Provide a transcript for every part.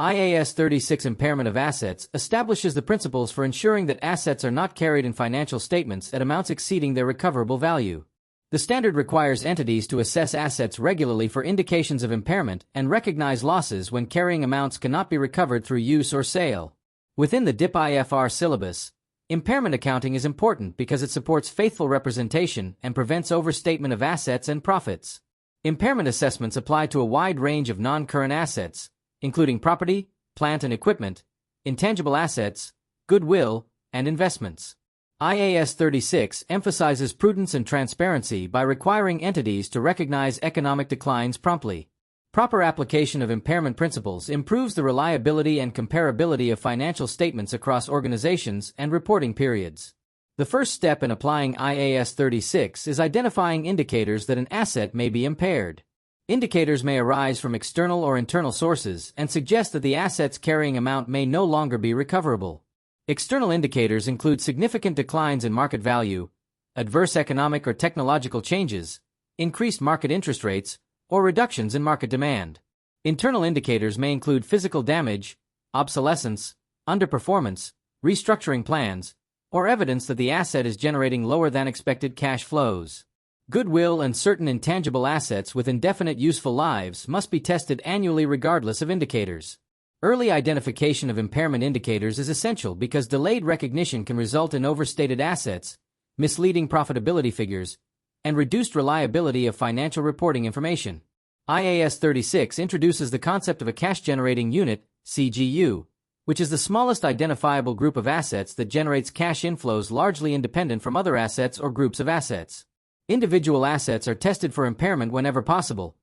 IAS 36 Impairment of Assets establishes the principles for ensuring that assets are not carried in financial statements at amounts exceeding their recoverable value. The standard requires entities to assess assets regularly for indications of impairment and recognize losses when carrying amounts cannot be recovered through use or sale. Within the DIP-IFR syllabus, impairment accounting is important because it supports faithful representation and prevents overstatement of assets and profits. Impairment assessments apply to a wide range of non-current assets, including property, plant and equipment, intangible assets, goodwill, and investments. IAS 36 emphasizes prudence and transparency by requiring entities to recognize economic declines promptly. Proper application of impairment principles improves the reliability and comparability of financial statements across organizations and reporting periods. The first step in applying IAS 36 is identifying indicators that an asset may be impaired. Indicators may arise from external or internal sources and suggest that the asset's carrying amount may no longer be recoverable. External indicators include significant declines in market value, adverse economic or technological changes, increased market interest rates, or reductions in market demand. Internal indicators may include physical damage, obsolescence, underperformance, restructuring plans, or evidence that the asset is generating lower than expected cash flows. Goodwill and certain intangible assets with indefinite useful lives must be tested annually regardless of indicators. Early identification of impairment indicators is essential because delayed recognition can result in overstated assets, misleading profitability figures, and reduced reliability of financial reporting information. IAS 36 introduces the concept of a cash-generating unit, CGU, which is the smallest identifiable group of assets that generates cash inflows largely independent from other assets or groups of assets. Individual assets are tested for impairment whenever possible,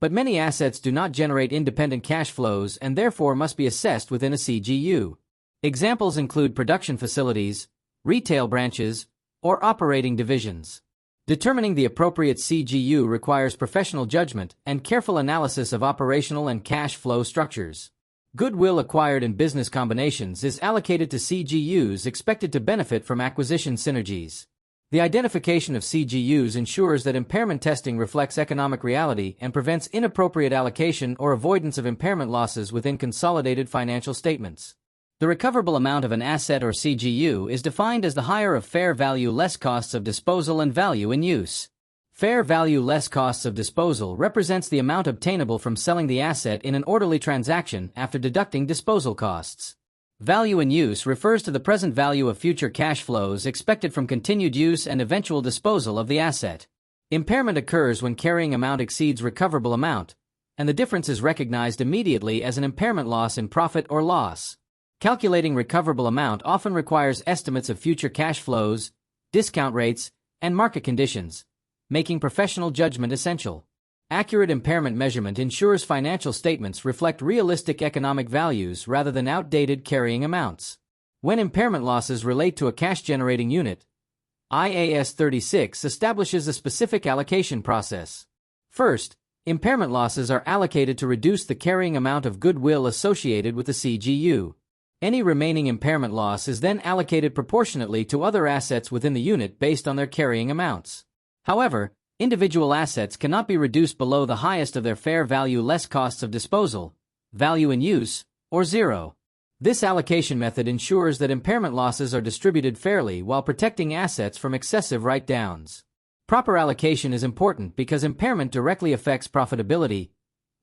but many assets do not generate independent cash flows and therefore must be assessed within a CGU. Examples include production facilities, retail branches, or operating divisions. Determining the appropriate CGU requires professional judgment and careful analysis of operational and cash flow structures. Goodwill acquired in business combinations is allocated to CGUs expected to benefit from acquisition synergies. The identification of CGUs ensures that impairment testing reflects economic reality and prevents inappropriate allocation or avoidance of impairment losses within consolidated financial statements. The recoverable amount of an asset or CGU is defined as the higher of fair value less costs of disposal and value in use. Fair value less costs of disposal represents the amount obtainable from selling the asset in an orderly transaction after deducting disposal costs. Value in use refers to the present value of future cash flows expected from continued use and eventual disposal of the asset. Impairment occurs when carrying amount exceeds recoverable amount, and the difference is recognized immediately as an impairment loss in profit or loss. Calculating recoverable amount often requires estimates of future cash flows, discount rates, and market conditions, making professional judgment essential. Accurate impairment measurement ensures financial statements reflect realistic economic values rather than outdated carrying amounts. When impairment losses relate to a cash-generating unit, IAS 36 establishes a specific allocation process. First, impairment losses are allocated to reduce the carrying amount of goodwill associated with the CGU. Any remaining impairment loss is then allocated proportionately to other assets within the unit based on their carrying amounts. However, individual assets cannot be reduced below the highest of their fair value less costs of disposal, value in use, or zero. This allocation method ensures that impairment losses are distributed fairly while protecting assets from excessive write-downs. Proper allocation is important because impairment directly affects profitability,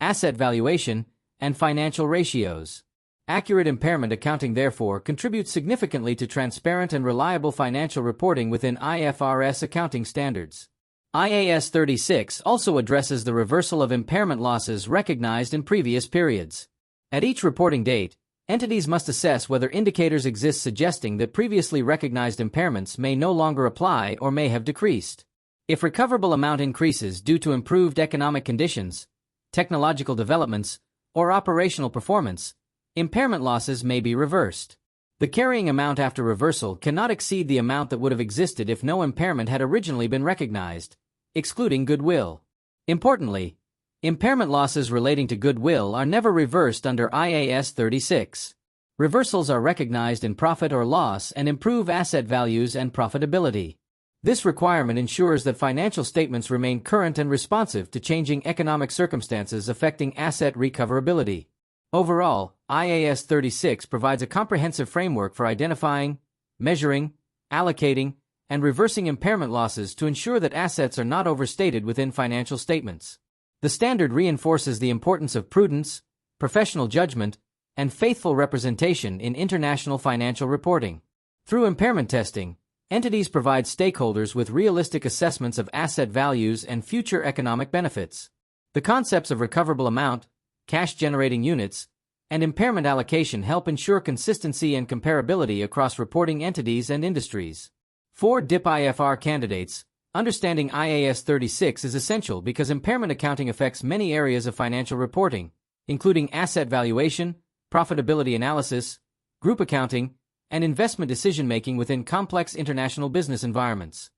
asset valuation, and financial ratios. Accurate impairment accounting therefore contributes significantly to transparent and reliable financial reporting within IFRS accounting standards. IAS 36 also addresses the reversal of impairment losses recognized in previous periods. At each reporting date, entities must assess whether indicators exist suggesting that previously recognized impairments may no longer apply or may have decreased. If recoverable amount increases due to improved economic conditions, technological developments, or operational performance, impairment losses may be reversed. The carrying amount after reversal cannot exceed the amount that would have existed if no impairment had originally been recognized, excluding goodwill. Importantly, impairment losses relating to goodwill are never reversed under IAS 36. Reversals are recognized in profit or loss and improve asset values and profitability. This requirement ensures that financial statements remain current and responsive to changing economic circumstances affecting asset recoverability. Overall, IAS 36 provides a comprehensive framework for identifying, measuring, allocating, and reversing impairment losses to ensure that assets are not overstated within financial statements. The standard reinforces the importance of prudence, professional judgment, and faithful representation in international financial reporting. Through impairment testing, entities provide stakeholders with realistic assessments of asset values and future economic benefits. The concepts of recoverable amount, cash-generating units, and impairment allocation help ensure consistency and comparability across reporting entities and industries. For DIP-IFR candidates, understanding IAS 36 is essential because impairment accounting affects many areas of financial reporting, including asset valuation, profitability analysis, group accounting, and investment decision-making within complex international business environments.